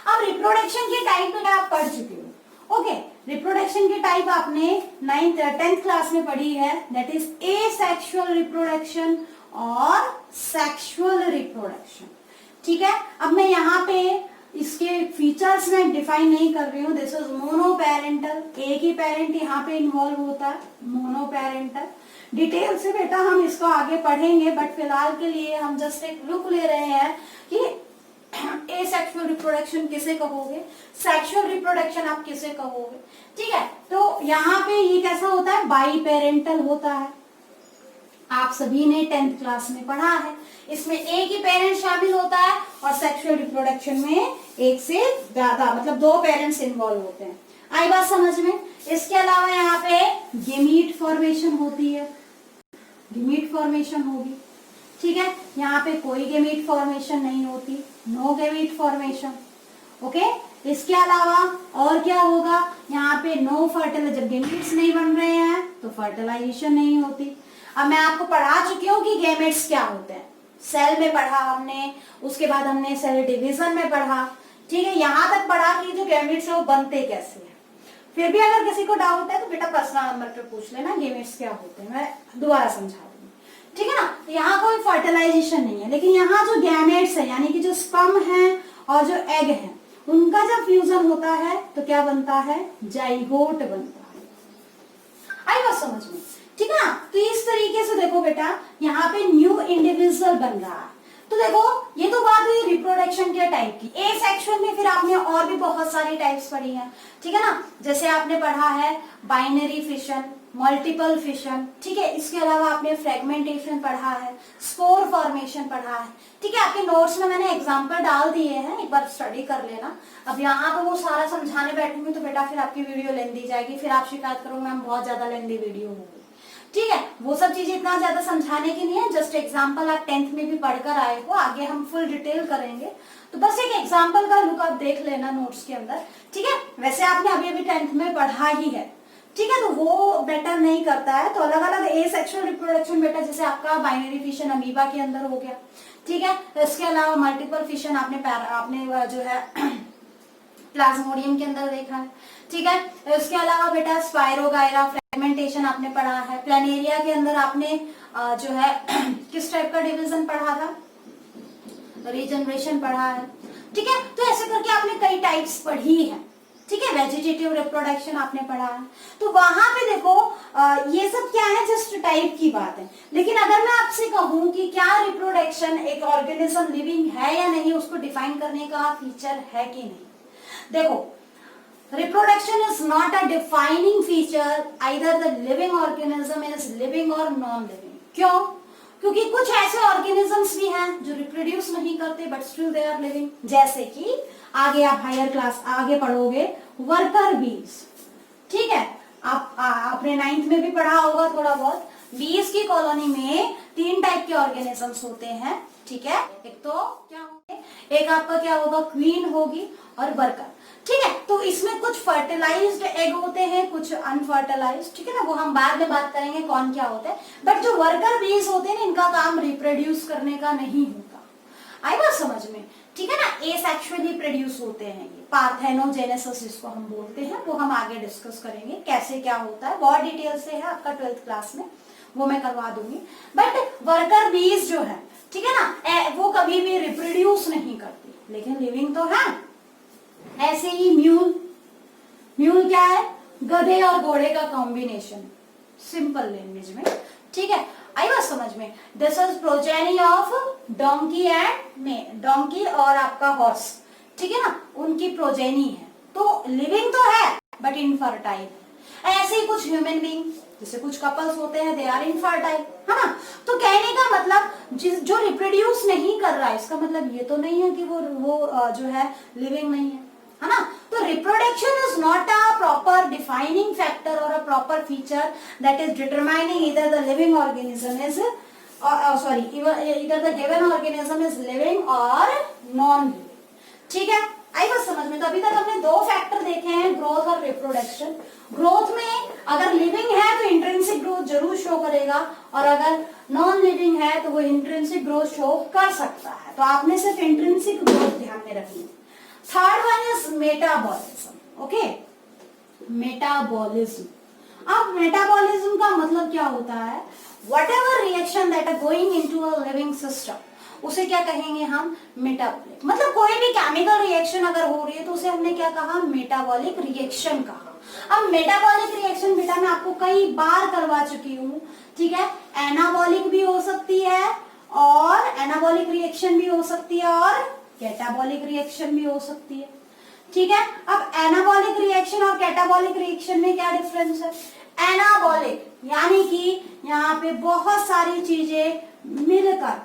अब रिप्रोडक्शन के टाइप में आप पढ़ चुके हो। ओके, रिप्रोडक्शन की टाइप आपने 10th क्लास में पढ़ी है, दैट इज एसेक्सुअल रिप्रोडक्शन और सेक्सुअल रिप्रोडक्शन। ठीक है, अब मैं यहाँ पे इसके फीचर्स में डिफाइन नहीं कर रही हूँ। दिस इज मोनोपेरेंटल, एक ही पेरेंट यहाँ पे इन्वॉल्व होता है, मोनोपेरेंटल। डिटेल से बेटा हम इसको आगे पढ़ेंगे, बट फिलहाल के लिए हम जस्ट एक लुक ले रहे हैं कि एसेक्सुअल रिप्रोडक्शन किसे कहोगे, सेक्सुअल रिप्रोडक्शन आप किसे कहोगे। ठीक है, तो यहाँ पे ये कैसा होता है, बाई पेरेंटल होता है। आप सभी ने 10th क्लास में पढ़ा है, इसमें एक ही पेरेंट शामिल होता है और सेक्सुअल रिप्रोडक्शन में एक से ज्यादा मतलब 2 पेरेंट्स इन्वॉल्व होते हैं। आई बात समझ में। इसके अलावा यहाँ पे गेमीट फॉर्मेशन होती है, गेमीट फॉर्मेशन होगी। ठीक है, यहाँ पे कोई गेमीट फॉर्मेशन नहीं होती, नो गेमीट फॉर्मेशन। ओके, इसके अलावा और क्या होगा, यहाँ पे नो फर्टिलाइजेशन, जब गेमीट्स नहीं बन रहे हैं तो फर्टिलाइजेशन नहीं होती। अब मैं आपको पढ़ा चुकी हूँ कि गेमेट्स क्या होते हैं, सेल में पढ़ा हमने, उसके बाद हमने सेल डिवीजन में पढ़ा। ठीक है, यहाँ तक पढ़ा कि जो गेमेट्स है वो बनते कैसे हैं। फिर भी अगर किसी को डाउट है तो बेटा पर्सनल नंबर पे पूछ लेना गेमेट्स क्या होते हैं, मैं दोबारा समझा दूंगी। ठीक है ना, तो यहाँ कोई फर्टिलाइजेशन नहीं है, लेकिन यहाँ जो गैमेट्स है यानी कि जो स्पर्म है और जो एग है उनका जब फ्यूजन होता है तो क्या बनता है, जाइगोट बनता है। आई बात समझ में। ठीक है ना, तो इस तरीके से देखो बेटा यहाँ पे न्यू इंडिविजुअल बन रहा है। तो देखो ये तो बात हुई रिप्रोडक्शन के टाइप की। एसेक्सुअल में फिर आपने और भी बहुत सारी टाइप्स पढ़ी हैं। ठीक है ना, जैसे आपने पढ़ा है बाइनरी फिशन, मल्टीपल फिशन। ठीक है, इसके अलावा आपने फ्रेगमेंटेशन पढ़ा है, स्पोर फॉर्मेशन पढ़ा है। ठीक है, आपके नोट्स में मैंने एग्जांपल डाल दिए हैं, एक बार स्टडी कर लेना। अब यहाँ पे वो सारा समझाने बैठूंगी तो बेटा फिर आपकी वीडियो लेंदी जाएगी, फिर आप शिकायत करोगे मैम बहुत ज्यादा लेंदी वीडियो होगी। ठीक है, वो सब चीजें इतना ज्यादा समझाने की नहीं है, जस्ट एग्जांपल आप 10th में भी पढ़कर आए हो, आगे हम फुल डिटेल करेंगे, तो बस एक एग्जांपल का लुक आप देख लेना नोट्स के अंदर। ठीक है, वैसे आपने अभी अभी 10th में पढ़ा ही है। ठीक है, तो वो बेटर नहीं करता है। तो अलग अलग एसेक्सुअल रिप्रोडक्शन बेटा जैसे आपका बाइनरी फिशन अमीबा के अंदर हो गया। ठीक है, इसके अलावा मल्टीपल फिशन आपने जो है प्लाज्मोडियम के अंदर देखा है। ठीक है, इसके अलावा बेटा स्पाइरोगायरा फ्रेगमेंटेशन आपने पढ़ा है। प्लानेरिया के अंदर आपने जो है किस टाइप का डिवीजन पढ़ा था, रीजनरेशन पढ़ा है। ठीक है, तो ऐसे करके आपने कई टाइप्स पढ़ी है। ठीक है, वेजिटेटिव रिप्रोडक्शन आपने पढ़ा है। तो वहां पे देखो ये सब क्या है, जस्ट टाइप की बात है। लेकिन अगर मैं आपसे कहूं कि क्या रिप्रोडक्शन एक ऑर्गेनिज्म लिविंग है या नहीं, उसको डिफाइन करने का फीचर है कि नहीं। देखो reproduction is not a defining feature, either the living organism is living or non-living। क्यों? क्योंकि कुछ ऐसे ऑर्गेनिजम्स भी हैं जो रिप्रोड्यूस नहीं करते but still they are living. जैसे कि आगे आप हायर क्लास आगे पढ़ोगे वर्कर बीज। ठीक है, आपने 9th में भी पढ़ा होगा थोड़ा बहुत। बीज की कॉलोनी में 3 टाइप के ऑर्गेनिजम्स होते हैं। ठीक है, एक तो क्या होंगे, एक आपका क्या होगा, क्वीन होगी और वर्कर। ठीक है, तो इसमें कुछ फर्टिलाइज्ड एग होते हैं, कुछ अनफर्टिलाइज्ड। ठीक है ना, वो हम बाद में बात करेंगे कौन क्या होता है। बट जो वर्कर बीज होते हैं ना, इनका काम रिप्रोड्यूस करने का नहीं होता। आई बात समझ में। ठीक है ना, एसेक्सुअली प्रोड्यूस होते हैं ये, पार्थेनोजेनेसिस जिसको हम बोलते हैं, वो हम आगे डिस्कस करेंगे कैसे क्या होता है। बहुत डिटेल से है आपका 12th क्लास में, वो मैं करवा दूंगी। बट वर्कर बीज जो है, ठीक है ना, वो कभी भी रिप्रोड्यूस नहीं करती, लेकिन लिविंग तो है। ऐसे ही म्यूल, म्यूल क्या है, गधे और घोड़े का कॉम्बिनेशन, सिंपल लैंग्वेज में। ठीक है, आई बात समझ में। This is progeny of donkey and donkey और आपका हॉर्स। ठीक है ना, उनकी प्रोजेनी है, तो लिविंग तो है बट इनफर्टाइल है। ऐसे ही कुछ ह्यूमन बीइंग, जैसे कुछ कपल्स होते हैं, दे आर इनफर्टाइल, है ना। तो कहने का मतलब जो रिप्रोड्यूस नहीं कर रहा है, इसका मतलब ये तो नहीं है कि वो जो है लिविंग नहीं है ना। तो reproduction is not a proper defining factor और a proper feature that is determining either the living organism is either the given organism is living or non living। ठीक है, आई बात समझ में। तो अभी तक हमने 2 फैक्टर देखे हैं, ग्रोथ और रिप्रोडक्शन। ग्रोथ में अगर लिविंग है तो इंट्रिंसिक ग्रोथ जरूर शो करेगा, और अगर नॉन लिविंग है तो वो इंट्रिंसिक ग्रोथ शो कर सकता है। तो आपने सिर्फ इंट्रिंसिक ग्रोथ ध्यान में रखनी। Third one is metabolism. Okay, metabolism. अब मेटाबॉलिज्म का मतलब क्या होता है, whatever reaction that are going into a living system, उसे क्या कहेंगे हम, मेटाबॉलिक। मतलब कोई भी केमिकल रिएक्शन अगर हो रही है तो उसे हमने क्या कहा, मेटाबॉलिक रिएक्शन कहा। अब मेटाबॉलिक रिएक्शन बेटा मैं आपको कई बार करवा चुकी हूँ, ठीक है। एनाबॉलिक भी हो सकती है और एनाबॉलिक रिएक्शन भी हो सकती है और कैटाबॉलिक रिएक्शन भी हो सकती है, ठीक है। अब एनाबॉलिक रिएक्शन और कैटाबॉलिक रिएक्शन में क्या डिफरेंस है। एनाबॉलिक यानी कि यहाँ पे बहुत सारी चीजें मिलकर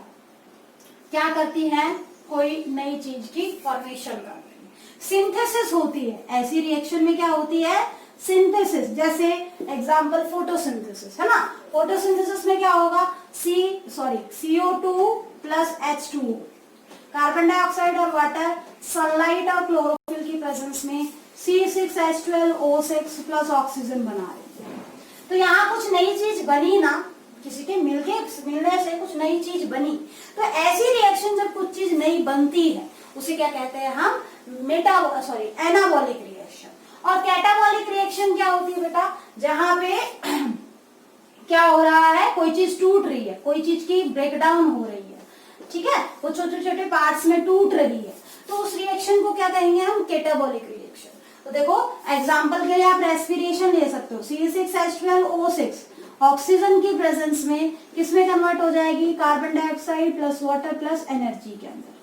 क्या करती हैं, कोई नई चीज की फॉर्मेशन करती है, सिंथेसिस होती है। ऐसी रिएक्शन में क्या होती है, सिंथेसिस। जैसे एग्जांपल फोटोसिंथेसिस है ना, फोटोसिंथेसिस में क्या होगा, CO2 plus H2O, carbon dioxide और वाटर सनलाइट और क्लोरोफिल की प्रेजेंस में C6H12O6 प्लस ऑक्सीजन बना रहे हैं। तो यहाँ कुछ नई चीज बनी ना, किसी के मिलने से कुछ नई चीज बनी। तो ऐसी रिएक्शन जब कुछ चीज नई बनती है उसे क्या कहते हैं हम, एनाबॉलिक रिएक्शन। और कैटाबॉलिक रिएक्शन क्या होती है बेटा, जहां पे क्या हो रहा है, कोई चीज टूट रही है, कोई चीज की ब्रेकडाउन हो रही है, ठीक है, वो छोटे छोटे पार्ट्स में टूट रही है, तो उस रिएक्शन को क्या कहेंगे हम, कैटाबॉलिक रिएक्शन। तो देखो एग्जांपल के लिए आप रेस्पिरेशन ले सकते हो, C6H12O6 ऑक्सीजन की प्रेजेंस में किसमें कन्वर्ट हो जाएगी, carbon dioxide plus water plus energy के अंदर।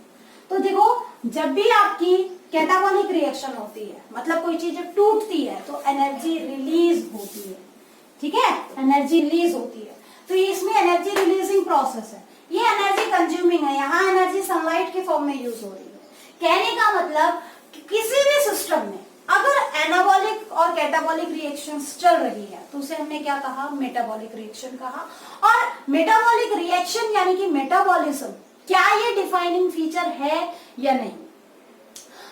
तो देखो जब भी आपकी कैटाबॉलिक रिएक्शन होती है, मतलब कोई चीज जब टूटती है तो एनर्जी रिलीज होती है, ठीक है, एनर्जी रिलीज होती है। तो इसमें एनर्जी रिलीजिंग प्रोसेस है, ये एनर्जी कंज्यूमिंग है, यहाँ एनर्जी सनलाइट के फॉर्म में यूज हो रही है। कहने का मतलब किसी भी सिस्टम में अगर एनाबॉलिक और कैटाबॉलिक रिएक्शंस चल रही है तो उसे हमने क्या कहा, मेटाबॉलिक रिएक्शन कहा। और मेटाबॉलिक रिएक्शन यानी कि मेटाबॉलिज्म, क्या ये डिफाइनिंग फीचर है या नहीं।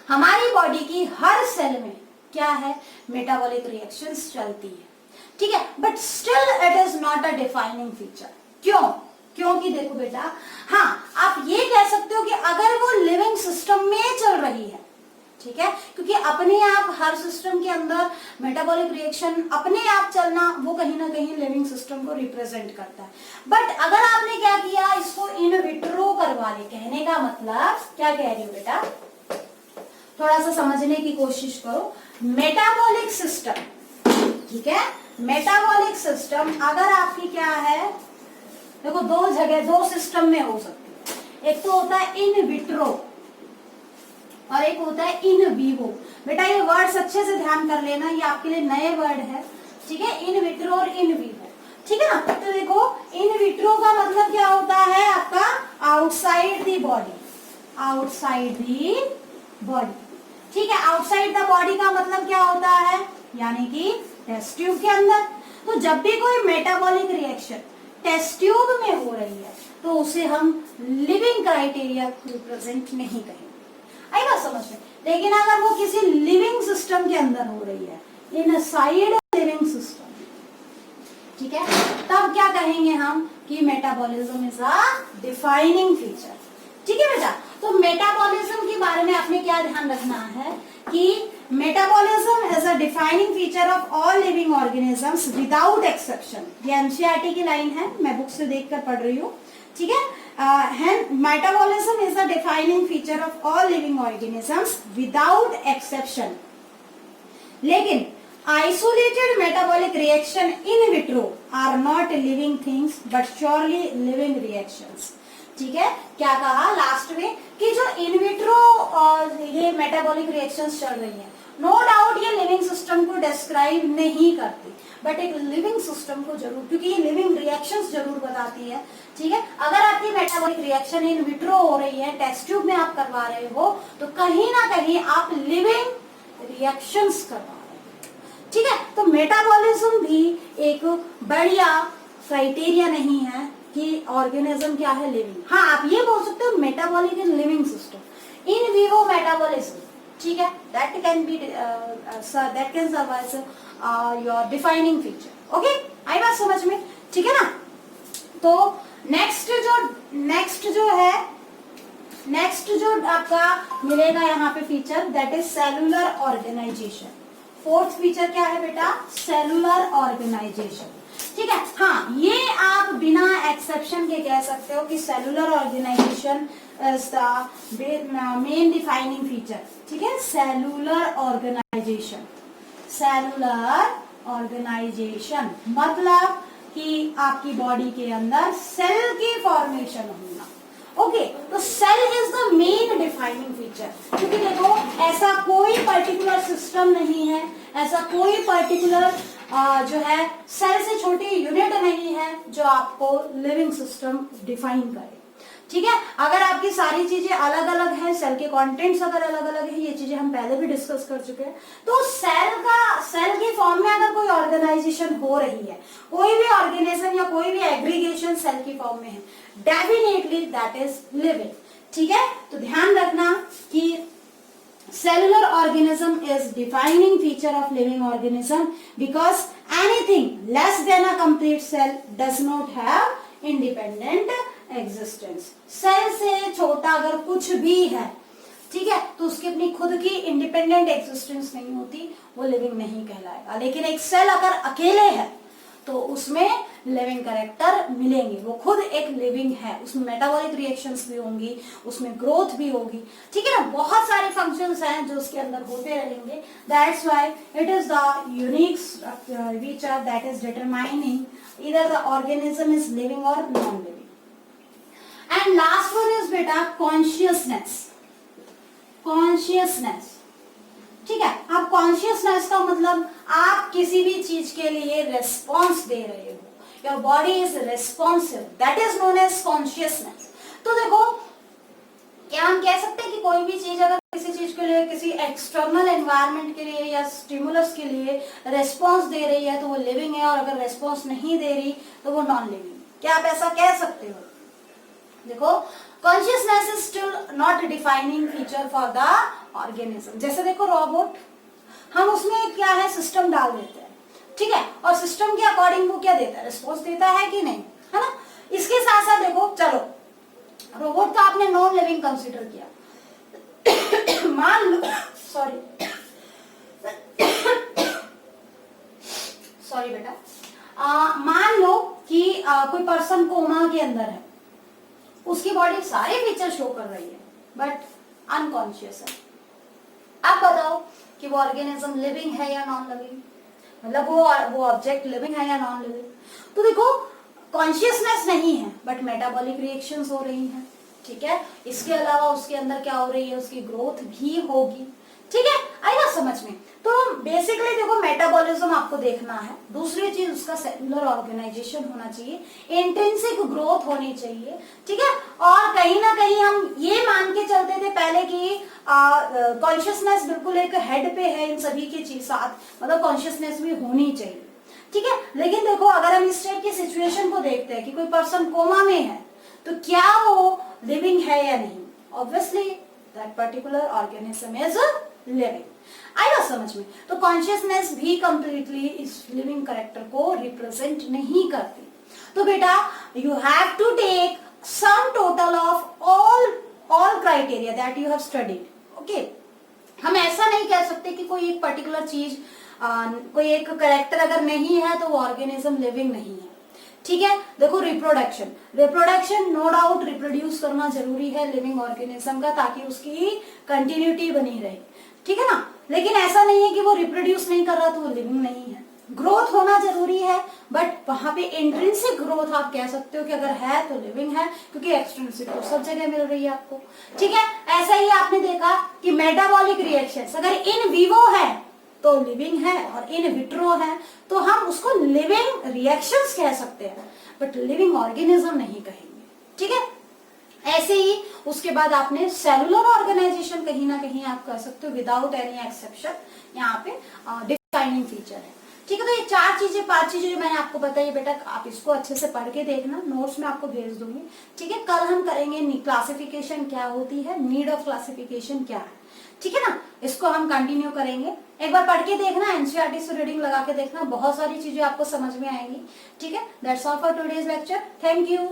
हमारी बॉडी की हर सेल में क्या है, मेटाबॉलिक रिएक्शंस चलती है, ठीक है, but still it is not a defining feature. क्यों, क्योंकि देखो बेटा, हाँ आप ये कह सकते हो कि अगर वो लिविंग सिस्टम में चल रही है, ठीक है, क्योंकि अपने आप हर सिस्टम के अंदर मेटाबॉलिक रिएक्शन अपने आप चलना वो कहीं ना कहीं लिविंग सिस्टम को रिप्रेजेंट करता है। बट अगर आपने क्या किया, इसको इन विट्रो करवा ले, कहने का मतलब क्या कह रही हो बेटा, थोड़ा सा समझने की कोशिश करो। मेटाबॉलिक सिस्टम, ठीक है, मेटाबॉलिक सिस्टम अगर आपकी क्या है, देखो दो जगह, दो सिस्टम में हो सकती है। एक तो होता है इन विट्रो और एक होता है इन विवो। बेटा ये वर्ड्स अच्छे से ध्यान कर लेना, ये आपके लिए नए वर्ड है, ठीक है, इन विट्रो और इन विवो, ठीक है ना। तो देखो इन विट्रो का मतलब क्या होता है आपका, outside the body, outside the body, ठीक है। आउटसाइड द बॉडी का मतलब क्या होता है, यानी कि टेस्ट ट्यूब के अंदर। तो जब भी कोई मेटाबॉलिक रिएक्शन टेस्ट ट्यूब में हो रही है तो उसे हम लिविंग क्राइटेरिया रिप्रेजेंट नहीं कहेंगे, आई बात समझ में। लेकिन अगर वो किसी लिविंग सिस्टम के अंदर हो रही है, इनसाइड लिविंग सिस्टम, ठीक है, तब क्या कहेंगे हम कि metabolism is a defining feature, ठीक है बेटा। तो मेटाबॉलिज्म के बारे में आपने क्या ध्यान रखना है कि metabolism is a defining feature of all living organisms without exception. ये एनसीईआरटी की लाइन है, मैं बुक से देखकर पढ़ रही हूँ, ठीक है। Metabolism is the defining feature of all living organisms without exception. लेकिन isolated metabolic reaction in vitro are not living things but surely living reactions, ठीक है। क्या कहा लास्ट में कि जो इन विट्रो ये मेटाबॉलिक रिएक्शंस चल रही है, नो डाउट ये लिविंग सिस्टम को डिस्क्राइब नहीं करती, बट एक लिविंग सिस्टम को जरूर, क्योंकि ये लिविंग रिएक्शंस जरूर बताती है, ठीक है। अगर आपकी मेटाबॉलिक रिएक्शन इन विट्रो हो रही है, टेस्ट ट्यूब में आप करवा रहे हो, तो कहीं ना कहीं आप लिविंग रिएक्शंस करवा रहे हो, ठीक है। तो मेटाबॉलिज्म भी एक बढ़िया क्राइटेरिया नहीं है कि ऑर्गेनिज्म क्या है, लिविंग। हाँ आप ये बोल सकते हो metabolic in living system, in vivo metabolism, ठीक है, that can be that can serve as your defining feature. Okay, आई बात समझ में, ठीक है ना। तो नेक्स्ट जो आपका मिलेगा यहाँ पे feature, that is cellular organisation. Fourth feature क्या है बेटा? Cellular organisation. ठीक है, हाँ, ये आप बिना एक्सेप्शन के कह सकते हो कि cellular organisation is the main defining feature. ठीक है, सेलुलर ऑर्गेनाइजेशन, सेलुलर ऑर्गेनाइजेशन मतलब कि आपकी बॉडी के अंदर सेल की फॉर्मेशन होना। ओके, तो cell is the main defining feature, क्योंकि देखो ऐसा कोई पर्टिकुलर सिस्टम नहीं है, ऐसा कोई पर्टिकुलर जो है सेल से छोटी यूनिट नहीं है जो आपको लिविंग सिस्टम डिफाइन करे। ठीक है, अगर आपकी सारी चीजें अलग अलग हैं, सेल के कंटेंट्स अगर अलग अलग है, ये चीजें हम पहले भी डिस्कस कर चुके हैं, तो सेल के फॉर्म में अगर कोई ऑर्गेनाइजेशन हो रही है, कोई भी ऑर्गेनाइजेशन या कोई भी एग्रीगेशन सेल की फॉर्म में है, डेफिनेटली दैट इज लिविंग। ठीक है, तो ध्यान रखना कि cellular organism is defining feature of living organism because anything less than a complete cell does not have independent existence। Cell से छोटा अगर कुछ भी है, ठीक है, तो उसकी अपनी खुद की इंडिपेंडेंट एग्जिस्टेंस नहीं होती, वो लिविंग नहीं कहलाएगा। लेकिन एक सेल अगर अकेले है तो उसमें लिविंग कैरेक्टर मिलेंगे, वो खुद एक लिविंग है, उसमें मेटाबॉलिक रिएक्शंस भी होंगी, उसमें ग्रोथ भी होगी। ठीक है ना, बहुत सारे फंक्शंस हैं जो उसके अंदर होते रहेंगे। That's why it is the unique feature that is determining either the organism is living और non living. And last one is बेटा कॉन्शियसनेस। कॉन्शियसनेस, ठीक है, आप कॉन्शियसनेस का मतलब आप किसी भी चीज के लिए रेस्पॉन्स दे रहे हो, your body is responsive, that is known as consciousness. तो देखो, क्या हम कह सकते हैं कि कोई भी चीज अगर किसी चीज के लिए, किसी एक्सटर्नल एनवायरनमेंट के लिए या स्टिमुलस के लिए रेस्पॉन्स दे रही है तो वो लिविंग है, और अगर रेस्पॉन्स नहीं दे रही तो वो नॉन लिविंग। क्या आप ऐसा कह सकते हो? देखो, consciousness is still not defining feature for the organism. जैसे देखो रोबोट, हम उसमें क्या है, सिस्टम डाल देते हैं, ठीक है, और सिस्टम के अकॉर्डिंग वो क्या देता है, रिस्पॉन्स देता है कि नहीं, है ना। इसके साथ साथ देखो, चलो रोबोट तो आपने नॉन लिविंग कंसीडर किया, मान लो, सॉरी बेटा, मान लो कि कोई पर्सन कोमा के अंदर है, उसकी बॉडी सारे फीचर शो कर रही है बट अनकॉन्शियस है। आप बताओ कि वो ऑर्गेनिज्म लिविंग है या नॉन लिविंग, मतलब वो ऑब्जेक्ट लिविंग है या नॉन लिविंग। तो देखो, कॉन्शियसनेस नहीं है बट मेटाबॉलिक रिएक्शंस हो रही हैं, ठीक है, इसके अलावा उसके अंदर क्या हो रही है, उसकी ग्रोथ भी होगी। ठीक है, आएगा समझ में। तो बेसिकली देखो, मेटाबॉलिज्म आपको देखना है, दूसरी चीज उसका सेलुलर ऑर्गेनाइजेशन होना चाहिए, इंट्रिंसिक ग्रोथ होनी चाहिए। ठीक है, और कहीं ना कहीं हम ये मान के चलते थे पहले कि कॉन्शियसनेस बिल्कुल एक हेड पे है इन सभी के चीज साथ, मतलब कॉन्शियसनेस भी होनी चाहिए। ठीक है, लेकिन देखो, अगर हम इस टाइप की सिचुएशन को देखते हैं कि कोई पर्सन कोमा में है, तो क्या वो लिविंग है या नहीं? Obviously that particular organism is living. आएगा समझ में। तो कॉन्शियसनेस भी कंप्लीटली इस लिविंग कैरेक्टर को रिप्रेजेंट नहीं करती। तो बेटा, you have to take sum total of all criteria that you have studied. Okay, हम ऐसा नहीं कह सकते कि कोई एक पर्टिकुलर चीज, कोई एक कैरेक्टर अगर नहीं है तो वो ऑर्गेनिज्म लिविंग नहीं है। ठीक है, देखो, रिप्रोडक्शन नो डाउट रिप्रोड्यूस करना जरूरी है लिविंग ऑर्गेनिज्म का, ताकि उसकी कंटिन्यूटी बनी रहे। ठीक है ना, लेकिन ऐसा नहीं है कि वो रिप्रोड्यूस नहीं कर रहा तो वो लिविंग नहीं है। ग्रोथ होना जरूरी है, बट वहां पे इंट्रिंसिक ग्रोथ आप कह सकते हो कि अगर है तो लिविंग है, क्योंकि एक्सट्रिंसिक तो सब जगह मिल रही है आपको। ठीक है, ऐसा ही आपने देखा कि मेटाबॉलिक रिएक्शंस अगर इन विवो है तो लिविंग है, और इन विट्रो है तो हम उसको लिविंग रिएक्शंस कह सकते हैं, बट लिविंग ऑर्गेनिज्म नहीं कहेंगे। ठीक है, ऐसे ही उसके बाद आपने सेलुलर ऑर्गेनाइजेशन कहीं ना कहीं आप कह सकते हो विदाउट एनी एक्सेप्शन, यहाँ पे डिफाइनिंग फीचर है। ठीक है, तो ये पांच चीजें जो मैंने आपको बताई बेटा, आप इसको अच्छे से पढ़ के देखना, नोट्स में आपको भेज दूंगी। ठीक है, कल हम करेंगे क्लासिफिकेशन क्या होती है, नीड ऑफ क्लासिफिकेशन क्या है। ठीक है ना, इसको हम कंटिन्यू करेंगे। एक बार पढ़ के देखना, एनसीईआरटी से रीडिंग लगा के देखना, बहुत सारी चीजें आपको समझ में आएंगी। ठीक है, that's all for today's lecture. Thank you.